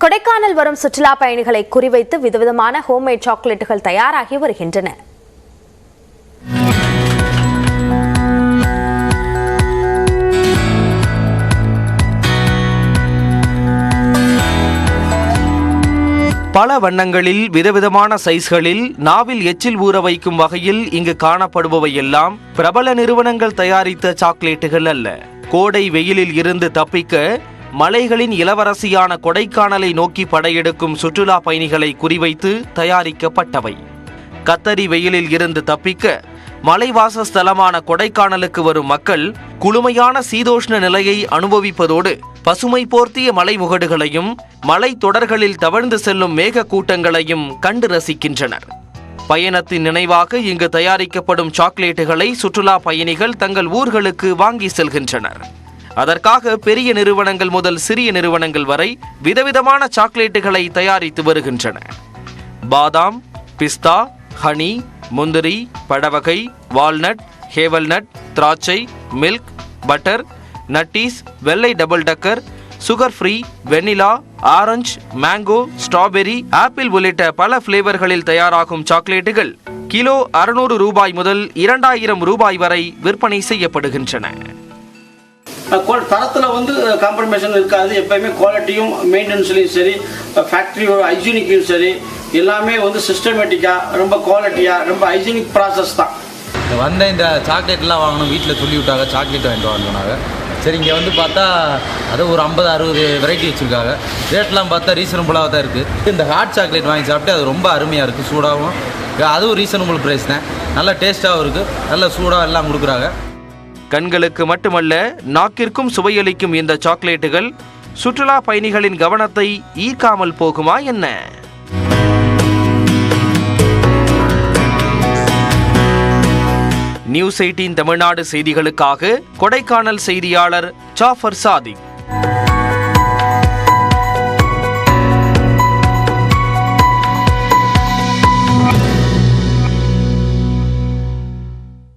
கொடைக்கானல் வரும் சுற்றுலா பயணிகளை குறிவைத்து விதவிதமான ஹோம்மேட் சாக்லேட்டுகள் தயாராகி வருகின்றன. பல வண்ணங்களில் விதவிதமான சைஸ்களில் நாவில் எச்சில் ஊற வைக்கும் வகையில் இங்கு காணப்படுபவை எல்லாம் பிரபல நிறுவனங்கள் தயாரித்த சாக்லேட்டுகள் அல்ல. கோடை வெயிலில் இருந்து தப்பிக்க மலைகளின் இளவரசியான கொடைக்கானலை நோக்கி படையெடுக்கும் சுற்றுலா பயணிகளை குறிவைத்து தயாரிக்கப்பட்டவை. கத்தரி வெயிலில் இருந்து தப்பிக்க மலைவாசஸ்தலமான கொடைக்கானலுக்கு வரும் மக்கள் குளுமையான சீதோஷ்ண நிலையை அனுபவிப்பதோடு பசுமை போர்த்திய மலைமுகடுகளையும் மலை தொடர்களில் தவழ்ந்து செல்லும் மேக கூட்டங்களையும் கண்டு ரசிக்கின்றனர். பயணத்தின் நினைவாக இங்கு தயாரிக்கப்படும் சாக்லேட்டுகளை சுற்றுலா பயணிகள் தங்கள் ஊர்களுக்கு வாங்கி செல்கின்றனர். அதற்காக பெரிய நிறுவனங்கள் முதல் சிறிய நிறுவனங்கள் வரை விதவிதமான சாக்லேட்டுகளை தயாரித்து வருகின்றன. பாதாம், பிஸ்தா, ஹனி, முந்திரி, பழவகை, வால்நட், ஹேவல்நட், திராட்சை, மில்க், பட்டர், நட்டீஸ், வெள்ளை double decker, sugar free, vanilla, orange, mango, strawberry, apple உள்ளிட்ட பல பிளேவர்களில் தயாராகும் சாக்லேட்டுகள் கிலோ 600 ரூபாய் முதல் 2000 ரூபாய் வரை விற்பனை செய்யப்படுகின்றன. தரத்தில் காம்ப்ரமைசன் இருக்காது. எப்பயுமே குவாலிட்டியும் மெயின்டெனன்ஸ்லையும் சரி, ஃபேக்ட்ரியோட ஹைஜீனிக்கும் சரி, எல்லாமே சிஸ்டமேட்டிக்காக ரொம்ப குவாலிட்டியாக ரொம்ப ஹைஜீனிக் ப்ராசஸ் தான். இந்த சாக்லேட்லாம் வாங்கணும் வீட்டில் சொல்லி விட்டாங்க, சாக்லேட் வாங்கிட்டு வாங்கினாங்க. சரி, இங்கே பார்த்தா அது ஒரு 50-60 வெரைட்டி வச்சுருக்காங்க. ரேட்லாம் பார்த்தா ரீசனபுளாக தான் இருக்குது. இந்த ஹாட் சாக்லேட் வாங்கி சாப்பிட்டு அது ரொம்ப அருமையாக இருக்குது, சூடாகவும். அதுவும் ரீசனபுள் ப்ரைஸ் தான், நல்லா டேஸ்ட்டாகவும் இருக்குது, நல்லா சூடாக எல்லாம் கொடுக்குறாங்க. கண்களுக்கு மட்டுமல்ல, நாக்கிற்கும் சுவையளிக்கும் இந்த சாக்லேட்டுகள் சுற்றுலா பயணிகளின் கவனத்தை ஈர்க்காமல் போகுமா என்ன? நியூஸ் 18 தமிழ்நாடு செய்திகளுக்காக கொடைக்கானல் செய்தியாளர் ஜாஃபர் சாதிக்.